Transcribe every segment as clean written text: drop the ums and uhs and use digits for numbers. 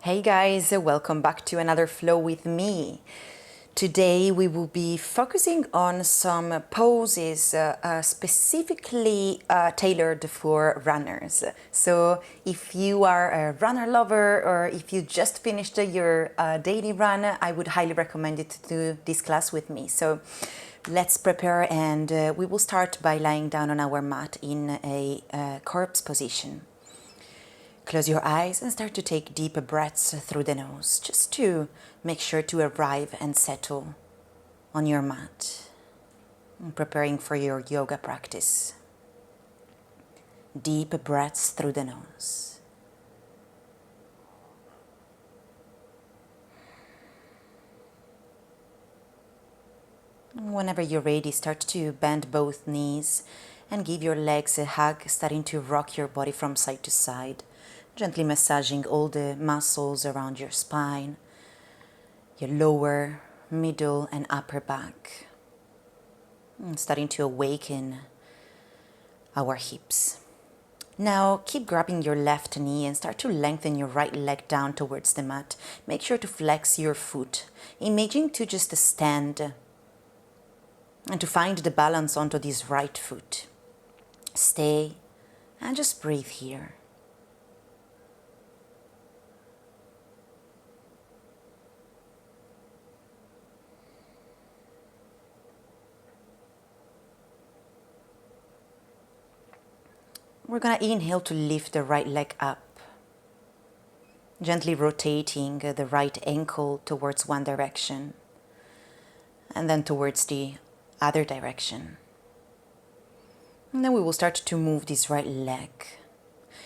Hey guys, welcome back to another flow with me. Today we will be focusing on some poses specifically tailored for runners. So if you are a runner lover or if you just finished your daily run, I would highly recommend you to do this class with me. So let's prepare and we will start by lying down on our mat in a corpse position. Close your eyes and start to take deep breaths through the nose, just to make sure to arrive and settle on your mat, preparing for your yoga practice. Deep breaths through the nose. Whenever you're ready, start to bend both knees and give your legs a hug, starting to rock your body from side to side, gently massaging all the muscles around your spine, your lower, middle and upper back, starting to awaken our hips. Now keep grabbing your left knee and start to lengthen your right leg down towards the mat. Make sure to flex your foot, imagining to just stand and to find the balance onto this right foot. Stay and just breathe here. We're going to inhale to lift the right leg up, gently rotating the right ankle towards one direction and then towards the other direction. And then we will start to move this right leg.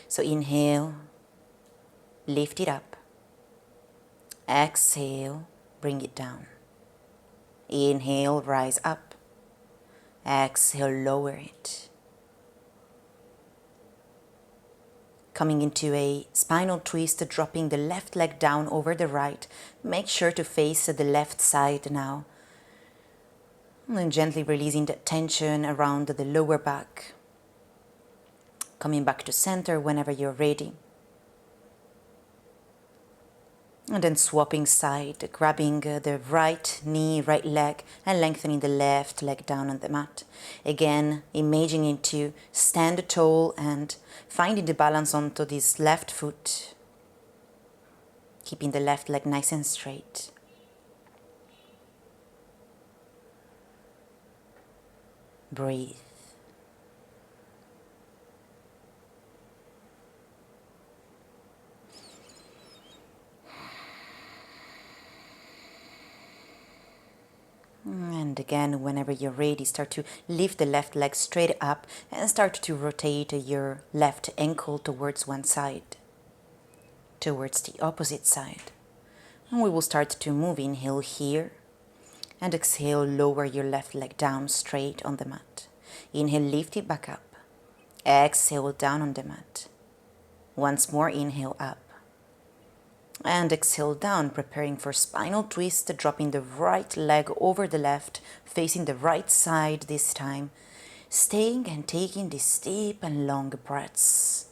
So inhale, lift it up. Exhale, bring it down. Inhale, rise up. Exhale, lower it. Coming into a spinal twist, dropping the left leg down over the right. Make sure to face the left side now. And then gently releasing the tension around the lower back. Coming back to center whenever you're ready. And then swapping side, grabbing the right knee, right leg, and lengthening the left leg down on the mat. Again, imagining to stand tall and finding the balance onto this left foot. Keeping the left leg nice and straight. Breathe. And again, whenever you're ready, start to lift the left leg straight up and start to rotate your left ankle towards one side, towards the opposite side. And we will start to move. Inhale here and exhale, lower your left leg down straight on the mat. Inhale, lift it back up. Exhale, down on the mat. Once more, inhale up. And exhale down, preparing for spinal twist, dropping the right leg over the left, facing the right side this time, staying and taking these deep and long breaths.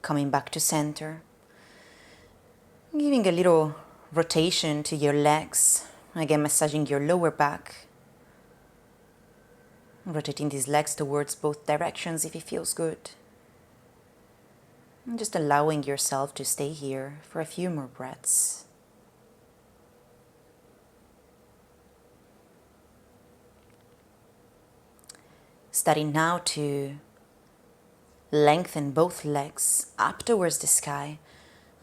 Coming back to center, giving a little rotation to your legs. Again, massaging your lower back. Rotating these legs towards both directions if it feels good. And just allowing yourself to stay here for a few more breaths. Starting now to lengthen both legs up towards the sky.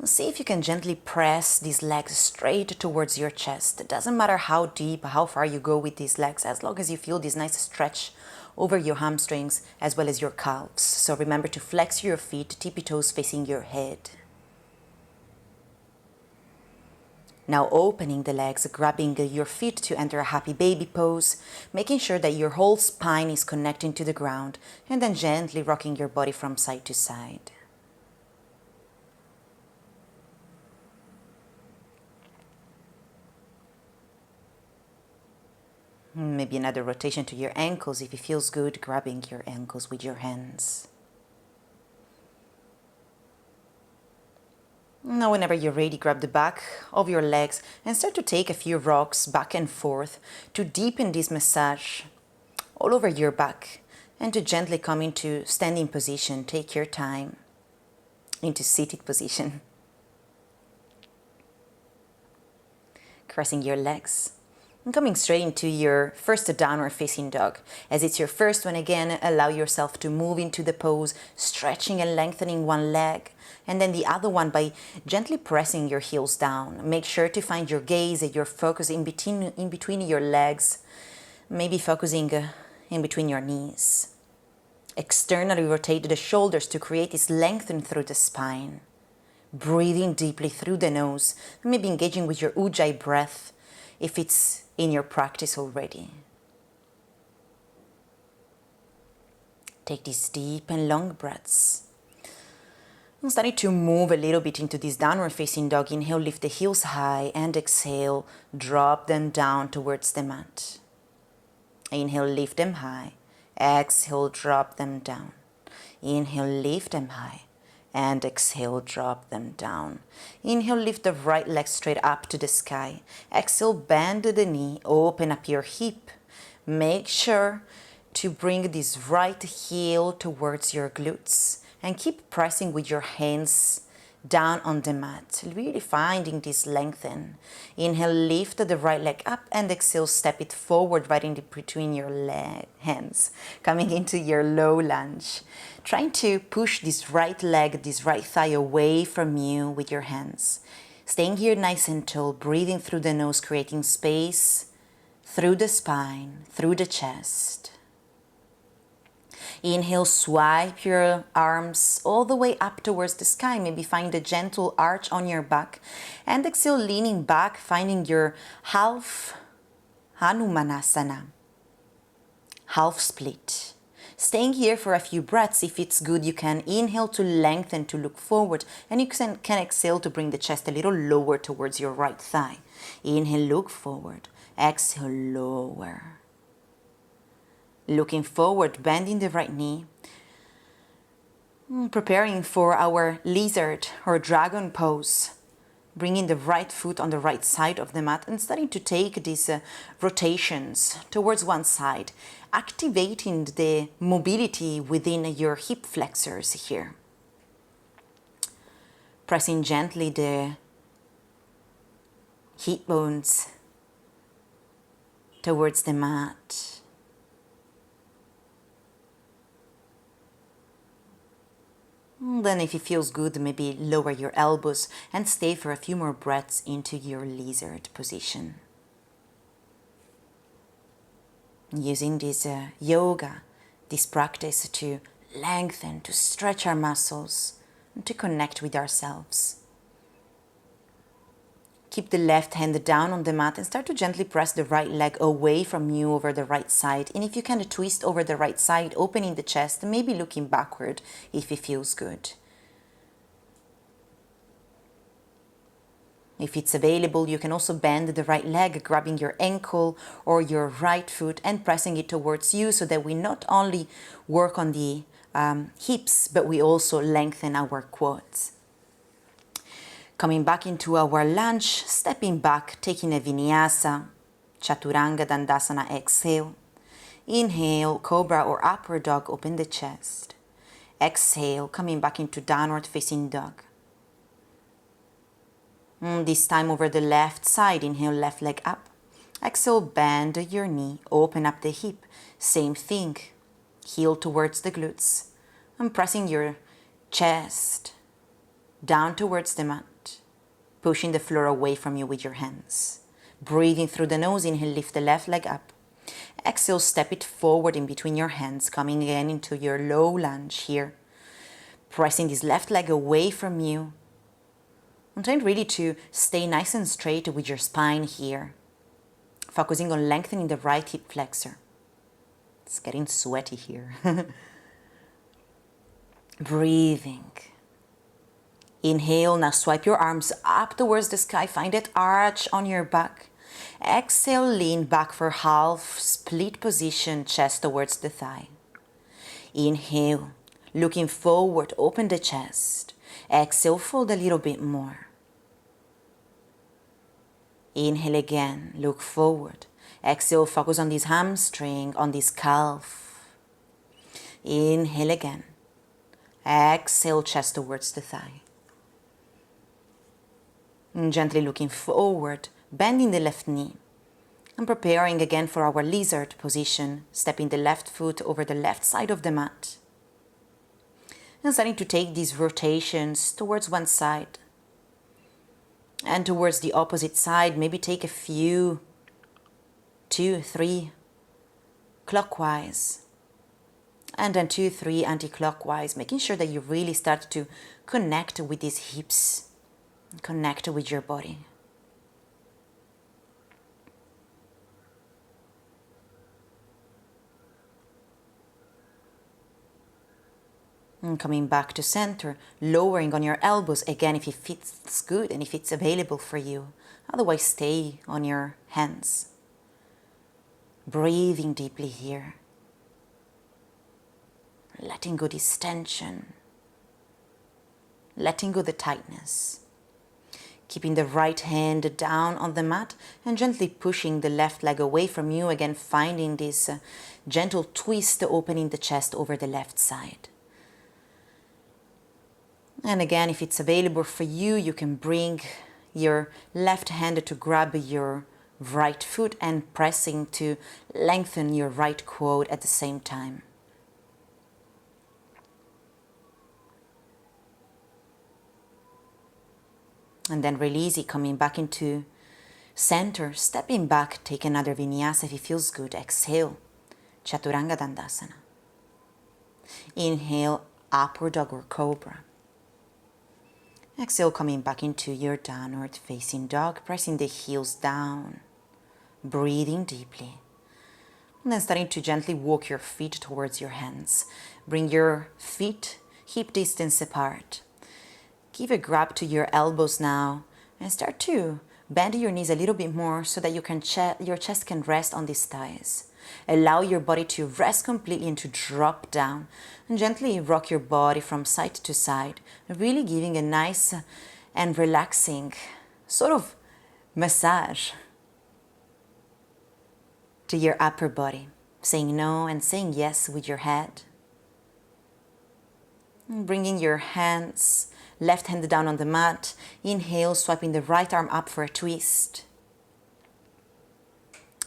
See if you can gently press these legs straight towards your chest. It doesn't matter how deep, how far you go with these legs, as long as you feel this nice stretch over your hamstrings as well as your calves. So remember to flex your feet, tippy toes facing your head. Now opening the legs, grabbing your feet to enter a happy baby pose, making sure that your whole spine is connecting to the ground, and then gently rocking your body from side to side. Maybe another rotation to your ankles if it feels good, grabbing your ankles with your hands. Now, whenever you're ready, grab the back of your legs and start to take a few rocks back and forth to deepen this massage all over your back and to gently come into standing position. Take your time into seated position. Crossing your legs and coming straight into your first downward facing dog. As it's your first one, again, allow yourself to move into the pose, stretching and lengthening one leg, and then the other one by gently pressing your heels down. Make sure to find your gaze and your focus in between your legs, maybe focusing in between your knees. Externally rotate the shoulders to create this lengthen through the spine. Breathing deeply through the nose, maybe engaging with your ujjayi breath if it's in your practice already. Take these deep and long breaths. And starting to move a little bit into this downward facing dog. Inhale, lift the heels high, and exhale, drop them down towards the mat. Inhale, lift them high. Exhale, drop them down. Inhale, lift them high. And exhale, drop them down. Inhale, lift the right leg straight up to the sky. Exhale, bend the knee, open up your hip. Make sure to bring this right heel towards your glutes and keep pressing with your hands down on the mat, really finding this lengthen. Inhale, lift the right leg up and exhale, step it forward right in between your hands, coming into your low lunge. Trying to push this right leg, this right thigh away from you with your hands. Staying here nice and tall, breathing through the nose, creating space through the spine, through the chest. Inhale, swipe your arms all the way up towards the sky. Maybe find a gentle arch on your back. And exhale, leaning back, finding your half Hanumanasana, half split. Staying here for a few breaths. If it's good, you can inhale to lengthen, to look forward. And you can exhale to bring the chest a little lower towards your right thigh. Inhale, look forward. Exhale, lower. Looking forward, bending the right knee. Preparing for our lizard or dragon pose. Bringing the right foot on the right side of the mat and starting to take these rotations towards one side. Activating the mobility within your hip flexors here. Pressing gently the hip bones towards the mat. Then if it feels good, maybe lower your elbows and stay for a few more breaths into your lizard position. Using this yoga, this practice to lengthen, to stretch our muscles, and to connect with ourselves. Keep the left hand down on the mat and start to gently press the right leg away from you over the right side. And if you can twist over the right side, opening the chest, maybe looking backward if it feels good. If it's available, you can also bend the right leg, grabbing your ankle or your right foot and pressing it towards you so that we not only work on the hips, but we also lengthen our quads. Coming back into our lunge, stepping back, taking a vinyasa, chaturanga dandasana, exhale. Inhale, cobra or upward dog, open the chest. Exhale, coming back into downward facing dog. This time over the left side, inhale, left leg up. Exhale, bend your knee, open up the hip. Same thing, heel towards the glutes. And pressing your chest down towards the mat. Pushing the floor away from you with your hands. Breathing through the nose, inhale, lift the left leg up. Exhale, step it forward in between your hands, coming again into your low lunge here. Pressing this left leg away from you. And trying really to stay nice and straight with your spine here. Focusing on lengthening the right hip flexor. It's getting sweaty here. Breathing. Inhale, now swipe your arms up towards the sky. Find that arch on your back. Exhale, lean back for half split position, chest towards the thigh. Inhale, looking forward, open the chest. Exhale, fold a little bit more. Inhale again, look forward. Exhale, focus on this hamstring, on this calf. Inhale again. Exhale, chest towards the thigh. And gently looking forward, bending the left knee. And preparing again for our lizard position, stepping the left foot over the left side of the mat. And starting to take these rotations towards one side. And towards the opposite side, maybe take a few, 2, 3, clockwise. And then 2, 3 anti-clockwise, making sure that you really start to connect with these hips, connect with your body. And coming back to center, lowering on your elbows, again if it feels good and if it's available for you. Otherwise, stay on your hands. Breathing deeply here. Letting go this tension. Letting go the tightness. Keeping the right hand down on the mat and gently pushing the left leg away from you. Again, finding this gentle twist, opening the chest over the left side. And again, if it's available for you, you can bring your left hand to grab your right foot and pressing to lengthen your right quad at the same time. And then release it, coming back into center, stepping back, take another vinyasa if it feels good. Exhale, Chaturanga Dandasana. Inhale, upward dog or cobra. Exhale, coming back into your downward facing dog, pressing the heels down, breathing deeply. And then starting to gently walk your feet towards your hands. Bring your feet hip distance apart. Give a grab to your elbows now and start to bend your knees a little bit more so that your chest can rest on these thighs. Allow your body to rest completely and to drop down. And gently rock your body from side to side, really giving a nice and relaxing sort of massage to your upper body. Saying no and saying yes with your head. And bringing your hands, left hand down on the mat. Inhale, swiping the right arm up for a twist.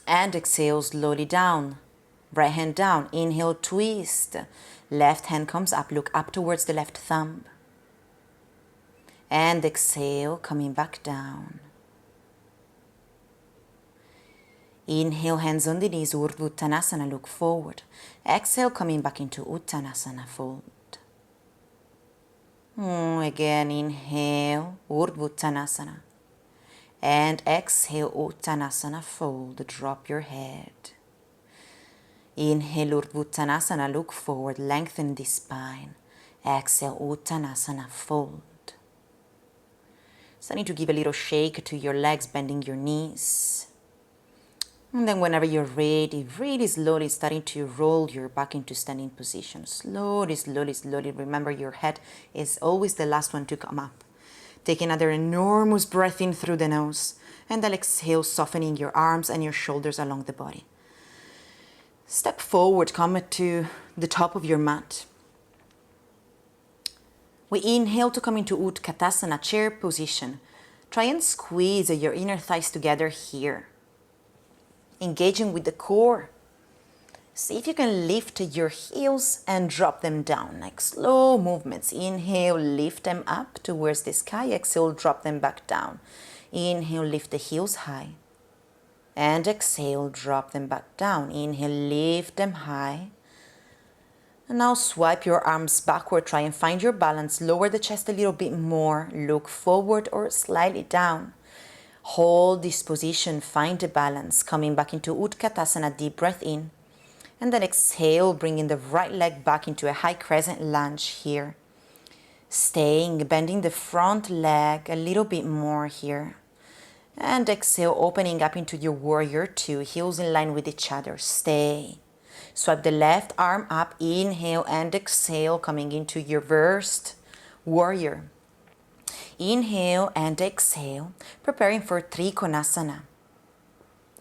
And exhale, slowly down. Right hand down. Inhale, twist. Left hand comes up. Look up towards the left thumb. And exhale, coming back down. Inhale, hands on the knees, Urdhva Uttanasana, look forward. Exhale, coming back into Uttanasana, fold. Again, inhale, Urdhva Uttanasana. And exhale, Uttanasana, fold, drop your head. Inhale, Urdhva Uttanasana, look forward, lengthen the spine. Exhale, Uttanasana, fold. Starting to give a little shake to your legs, bending your knees. And then whenever you're ready, really slowly starting to roll your back into standing position. Slowly, slowly, slowly. Remember, your head is always the last one to come up. Take another enormous breath in through the nose. And then exhale, softening your arms and your shoulders along the body. Step forward, come to the top of your mat. We inhale to come into Utkatasana, chair position. Try and squeeze your inner thighs together here. Engaging with the core. See if you can lift your heels and drop them down, like slow movements. Inhale, lift them up towards the sky. Exhale, drop them back down. Inhale, lift the heels high. And exhale, drop them back down. Inhale, lift them high. And now swipe your arms backward. Try and find your balance. Lower the chest a little bit more. Look forward or slightly down. Hold this position, find the balance. Coming back into Utkatasana, deep breath in. And then exhale, bringing the right leg back into a high crescent lunge here. Staying, bending the front leg a little bit more here. And exhale, opening up into your warrior two, heels in line with each other. Stay. Swipe the left arm up, inhale and exhale, coming into your reversed warrior. Inhale and exhale, preparing for Trikonasana.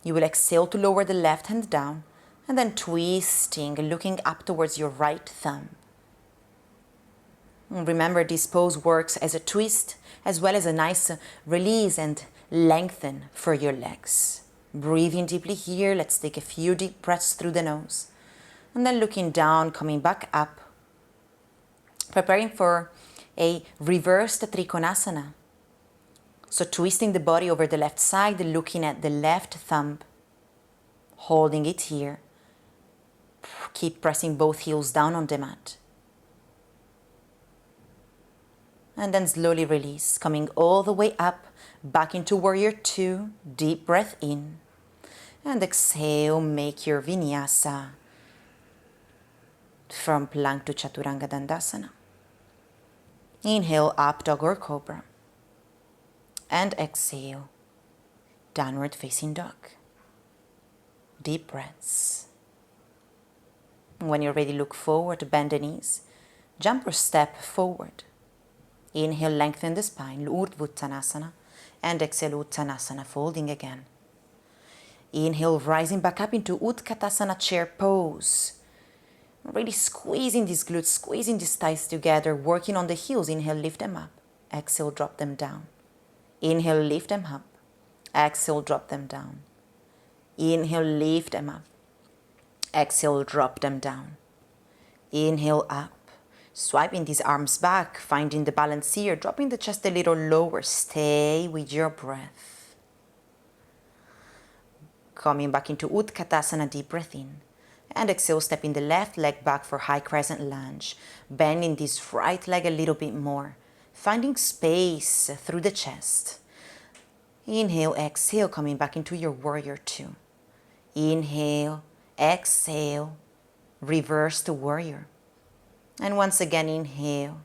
You will exhale to lower the left hand down, and then twisting, looking up towards your right thumb. Remember, this pose works as a twist, as well as a nice release and lengthen for your legs. Breathing deeply here. Let's take a few deep breaths through the nose. And then looking down, coming back up, preparing for a reversed Trikonasana. So twisting the body over the left side, looking at the left thumb, holding it here. Keep pressing both heels down on the mat. And then slowly release, coming all the way up, back into warrior two. Deep breath in. And exhale, make your vinyasa from plank to chaturanga dandasana. Inhale, up dog or cobra. And exhale, downward facing dog. Deep breaths. When you're ready, look forward, bend the knees. Jump or step forward. Inhale, lengthen the spine, Urdhva Uttanasana. And exhale, Uttanasana, folding again. Inhale, rising back up into Utkatasana chair pose. Really squeezing these glutes, squeezing these thighs together, working on the heels. Inhale, lift them up. Exhale, drop them down. Inhale, lift them up. Exhale, drop them down. Inhale, lift them up. Exhale, drop them down. Inhale, up. Swiping these arms back, finding the balance here, dropping the chest a little lower. Stay with your breath. Coming back into Utkatasana, deep breath in. And exhale, stepping the left leg back for high crescent lunge. Bending this right leg a little bit more. Finding space through the chest. Inhale, exhale, coming back into your warrior two. Inhale, exhale, reverse to warrior. And once again, inhale,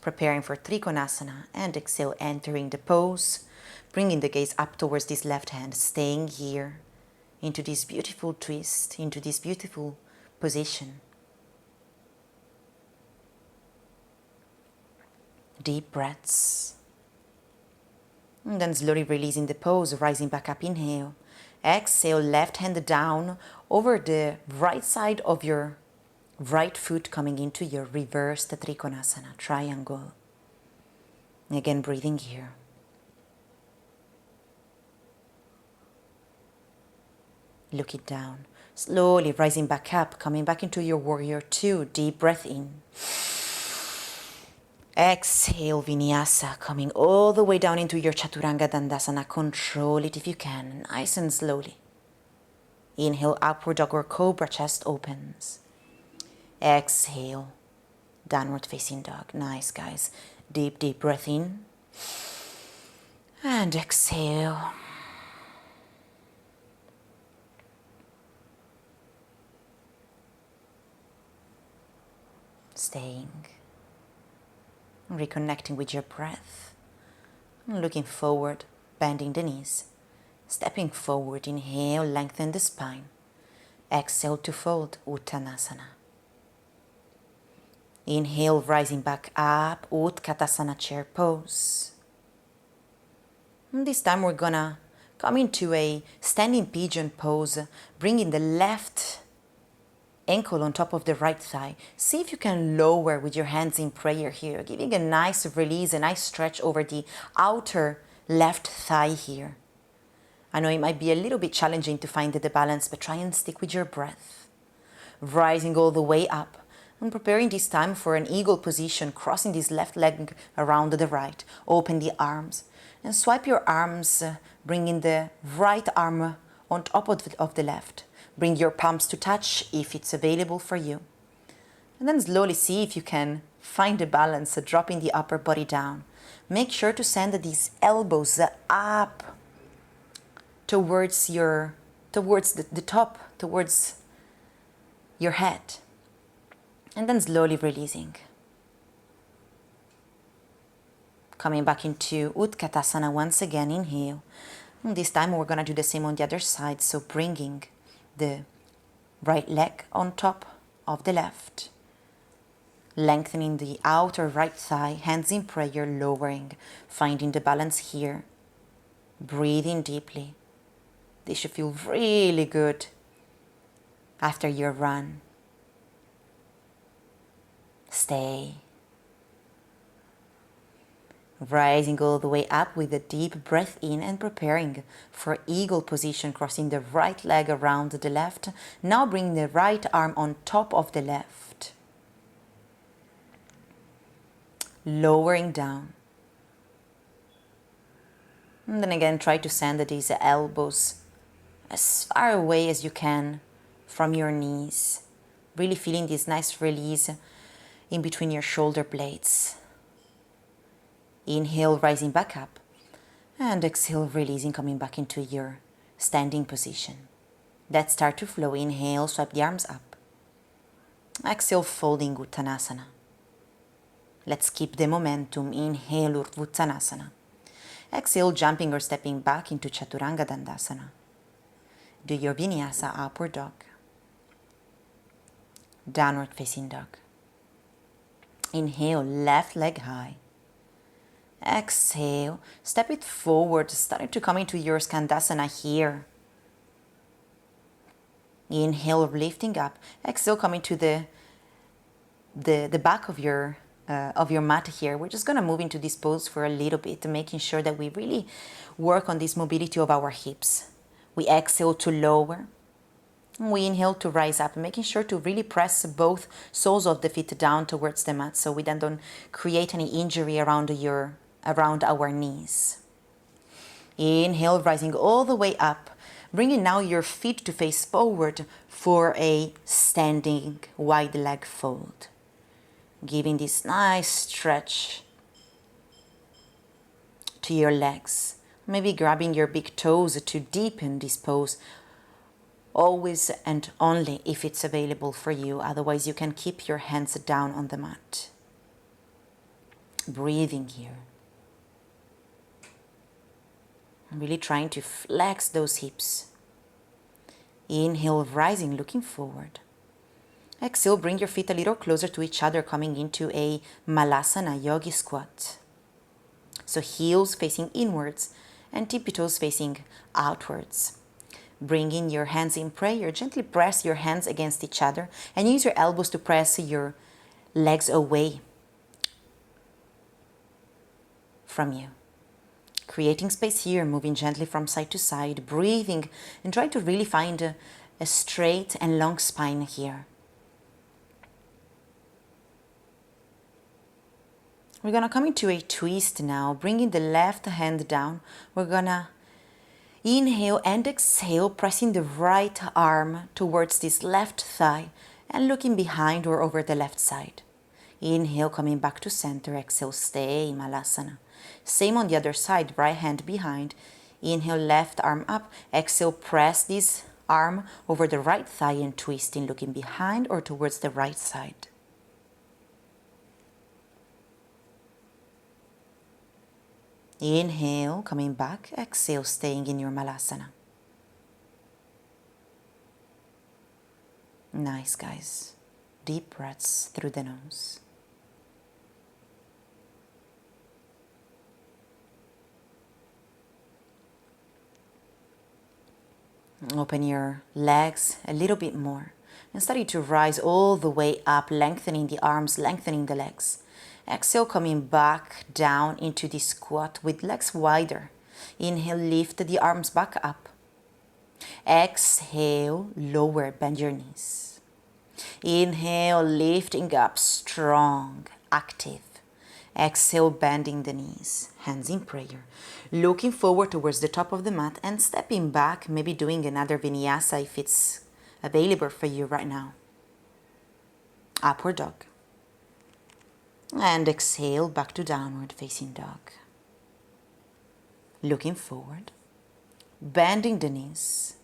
preparing for Trikonasana, and exhale, entering the pose, bringing the gaze up towards this left hand, staying here, into this beautiful twist, into this beautiful position. Deep breaths. And then slowly releasing the pose, rising back up, inhale. Exhale, left hand down over the right side of your right foot, coming into your reversed Trikonasana, triangle. Again, breathing here. Looking down, slowly rising back up, coming back into your warrior two. Deep breath in. Exhale, vinyasa, coming all the way down into your chaturanga dandasana. Control it if you can, nice and slowly. Inhale, upward dog or cobra, chest opens. Exhale, downward facing dog. Nice, guys. Deep, deep breath in. And exhale. Staying. Reconnecting with your breath. Looking forward, bending the knees. Stepping forward, inhale, lengthen the spine. Exhale to fold, Uttanasana. Inhale, rising back up, Utkatasana chair pose. And this time we're gonna come into a standing pigeon pose, bringing the left ankle on top of the right thigh. See if you can lower with your hands in prayer here, giving a nice release, a nice stretch over the outer left thigh here. I know it might be a little bit challenging to find the balance, but try and stick with your breath. Rising all the way up and preparing this time for an eagle position, crossing this left leg around the right. Open the arms and swipe your arms, bringing the right arm on top of the left. Bring your palms to touch if it's available for you. And then slowly see if you can find a balance, dropping the upper body down. Make sure to send these elbows up towards the top, towards your head. And then slowly releasing. Coming back into Utkatasana once again, inhale. And this time we're going to do the same on the other side, so bringing the right leg on top of the left. Lengthening the outer right thigh, hands in prayer, lowering, finding the balance here. Breathing deeply. This should feel really good after your run. Stay. Rising all the way up with a deep breath in and preparing for eagle position, crossing the right leg around the left. Now bring the right arm on top of the left. Lowering down. And then again, try to send these elbows as far away as you can from your knees. Really feeling this nice release in between your shoulder blades. Inhale, rising back up. And exhale, releasing, coming back into your standing position. Let's start to flow. Inhale, swipe the arms up. Exhale, folding Uttanasana. Let's keep the momentum. Inhale, Urdhva. Exhale, jumping or stepping back into Chaturanga Dandasana. Do your Vinyasa, upward dog. Downward facing dog. Inhale, left leg high. Exhale, step it forward, starting to come into your Skandasana here. Inhale, lifting up. Exhale, coming to the back of your mat here. We're just going to move into this pose for a little bit, making sure that we really work on this mobility of our hips. We exhale to lower. We inhale to rise up, making sure to really press both soles of the feet down towards the mat so we then don't create any injury around our knees. Inhale, rising all the way up, bringing now your feet to face forward for a standing wide leg fold. Giving this nice stretch to your legs. Maybe grabbing your big toes to deepen this pose. Always and only if it's available for you. Otherwise, you can keep your hands down on the mat. Breathing here. I'm really trying to flex those hips. Inhale, rising, looking forward. Exhale, bring your feet a little closer to each other, coming into a Malasana Yogi squat. So heels facing inwards and tippy toes facing outwards. Bringing your hands in prayer, gently press your hands against each other and use your elbows to press your legs away from you. Creating space here, moving gently from side to side, breathing and try to really find a straight and long spine here. We're going to come into a twist now, bringing the left hand down. We're going to inhale and exhale, pressing the right arm towards this left thigh and looking behind or over the left side. Inhale, coming back to center. Exhale, stay in Malasana. Same on the other side, right hand behind. Inhale, left arm up. Exhale, press this arm over the right thigh and twisting, looking behind or towards the right side. Inhale, coming back. Exhale, staying in your Malasana. Nice, guys. Deep breaths through the nose. Open your legs a little bit more and start to rise all the way up, lengthening the arms, lengthening the legs. Exhale, coming back down into the squat with legs wider. Inhale, lift the arms back up. Exhale, lower, bend your knees. Inhale, lifting up, strong, active. Exhale, bending the knees, hands in prayer. Looking forward towards the top of the mat and stepping back, maybe doing another vinyasa if it's available for you right now. Upward dog. And exhale, back to downward facing dog. Looking forward, bending the knees.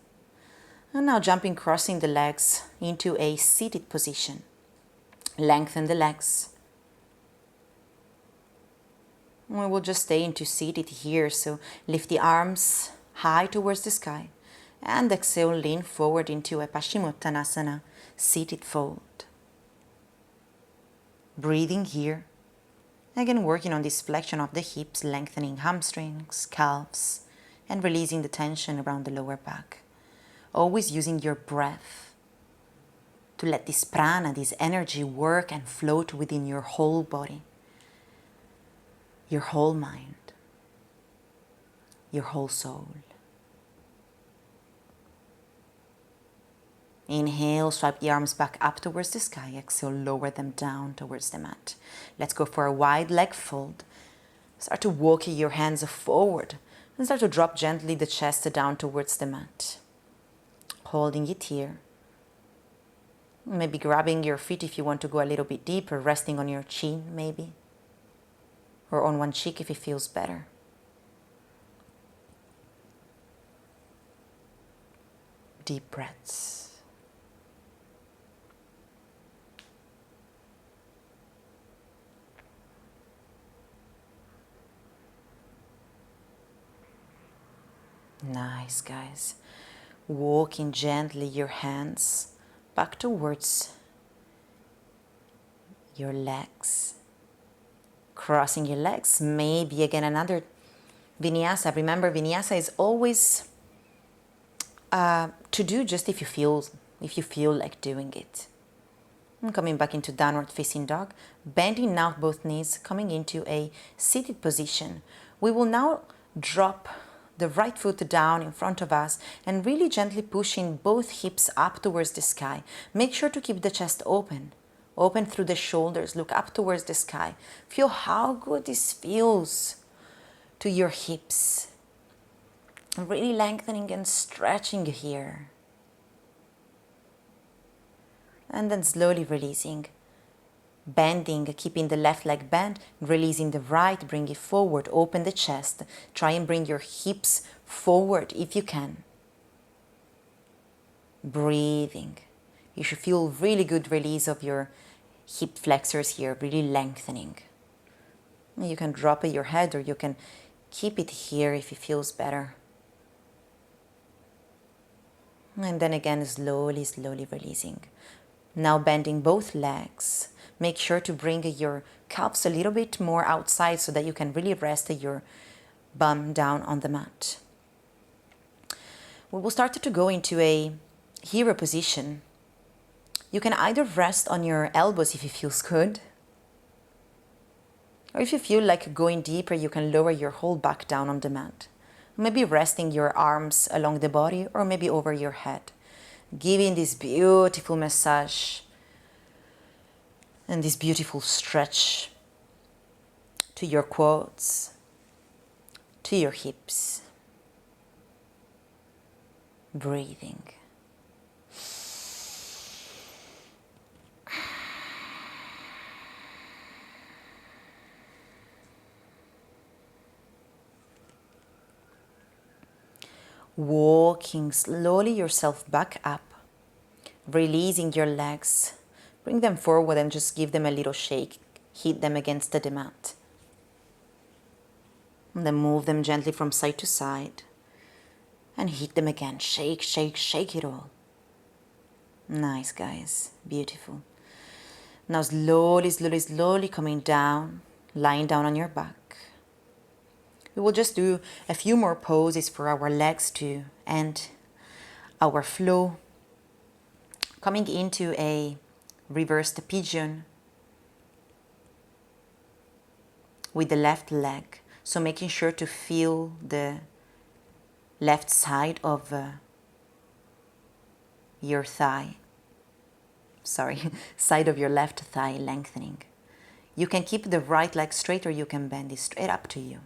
And now jumping, crossing the legs into a seated position. Lengthen the legs. We will just stay into seated here, so lift the arms high towards the sky and exhale, lean forward into a Paschimottanasana, seated fold. Breathing here, again working on this flexion of the hips, lengthening hamstrings, calves, and releasing the tension around the lower back. Always using your breath to let this prana, this energy work and float within your whole body, your whole mind, your whole soul. Inhale, swipe the arms back up towards the sky. Exhale, lower them down towards the mat. Let's go for a wide leg fold. Start to walk your hands forward and start to drop gently the chest down towards the mat. Holding it here. Maybe grabbing your feet if you want to go a little bit deeper, resting on your chin maybe, or on one cheek if it feels better. Deep breaths. Nice, guys. Walking gently your hands back towards your legs. Crossing your legs. Maybe again another vinyasa. Remember, vinyasa is always to do just if you feel like doing it. And coming back into downward facing dog. Bending now both knees, coming into a seated position. We will now drop the right foot down in front of us and really gently pushing both hips up towards the sky. Make sure to keep the chest open. Open through the shoulders. Look up towards the sky. Feel how good this feels to your hips. Really lengthening and stretching here. And then slowly releasing. Bending, keeping the left leg bent, releasing the right, bring it forward, open the chest. Try and bring your hips forward if you can. Breathing. You should feel really good release of your hip flexors here, really lengthening. You can drop your head or you can keep it here if it feels better. And then again, slowly, slowly releasing. Now bending both legs. Make sure to bring your calves a little bit more outside so that you can really rest your bum down on the mat. We will start to go into a hero position. You can either rest on your elbows if it feels good, or if you feel like going deeper, you can lower your whole back down on the mat. Maybe resting your arms along the body or maybe over your head. Giving this beautiful massage and this beautiful stretch to your quads, to your hips. Breathing. Walking slowly yourself back up, releasing your legs. Bring them forward and just give them a little shake. Hit them against the mat. And then move them gently from side to side. And hit them again. Shake, shake, shake it all. Nice, guys. Beautiful. Now slowly, slowly, slowly coming down. Lying down on your back. We will just do a few more poses for our legs to end our flow. Coming into a reversed pigeon with the left leg. So making sure to feel the left side of your thigh. Side of your left thigh lengthening. You can keep the right leg straight or you can bend it straight, up to you.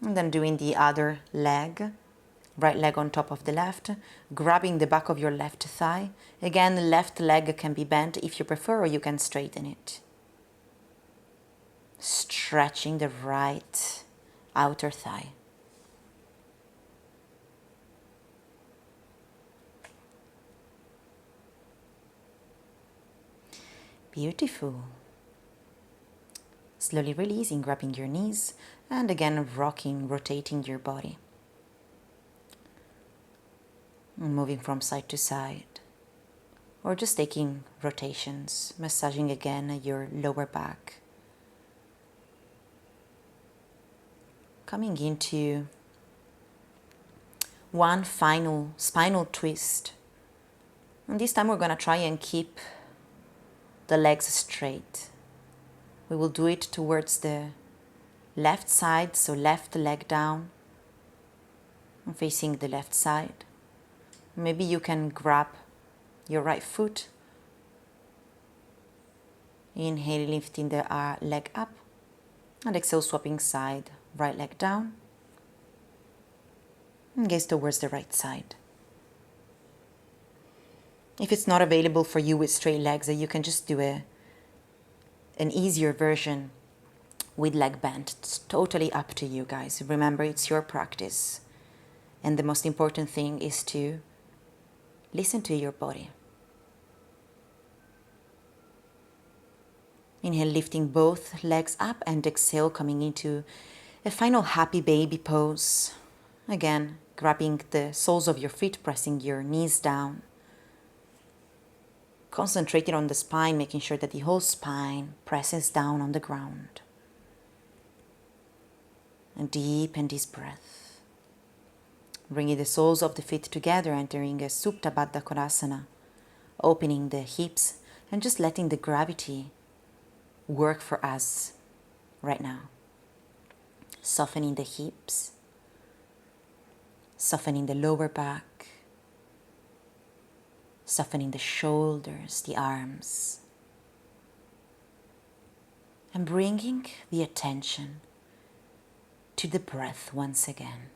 And then doing the other leg, right leg on top of the left, grabbing the back of your left thigh. Again, left leg can be bent if you prefer, or you can straighten it. Stretching the right outer thigh. Beautiful. Slowly releasing, grabbing your knees, and again rocking, rotating your body. Moving from side to side, or just taking rotations, massaging again your lower back. Coming into one final spinal twist. And this time we're going to try and keep the legs straight. We will do it towards the left side, so left leg down and facing the left side. Maybe you can grab your right foot. Inhale, lifting the leg up, and exhale, swapping side, right leg down, and gaze towards the right side. If it's not available for you with straight legs, you can just do an easier version with leg bend. It's totally up to you guys. Remember, it's your practice. And the most important thing is to listen to your body. Inhale, lifting both legs up, and exhale, coming into a final happy baby pose. Again, grabbing the soles of your feet, pressing your knees down. Concentrating on the spine, making sure that the whole spine presses down on the ground. And deepen this breath. Bringing the soles of the feet together, entering a Supta Baddha Konasana. Opening the hips and just letting the gravity work for us right now. Softening the hips. Softening the lower back. Softening the shoulders, the arms. And bringing the attention to the breath once again.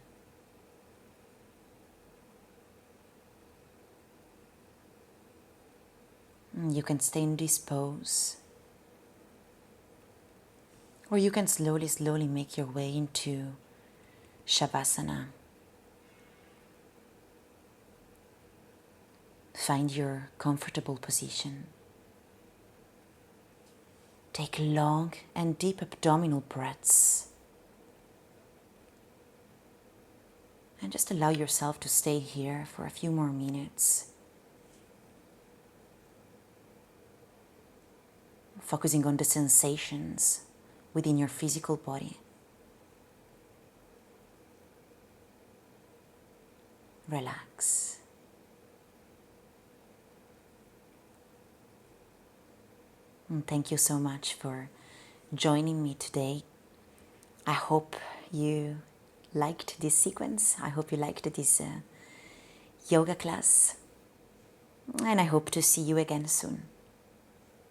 You can stay in this pose, or you can slowly make your way into Savasana. Find your comfortable position. Take long and deep abdominal breaths. And just allow yourself to stay here for a few more minutes. Focusing on the sensations within your physical body. Relax. And thank you so much for joining me today. I hope you liked this sequence. I hope you liked this yoga class. And I hope to see you again soon.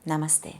Namaste.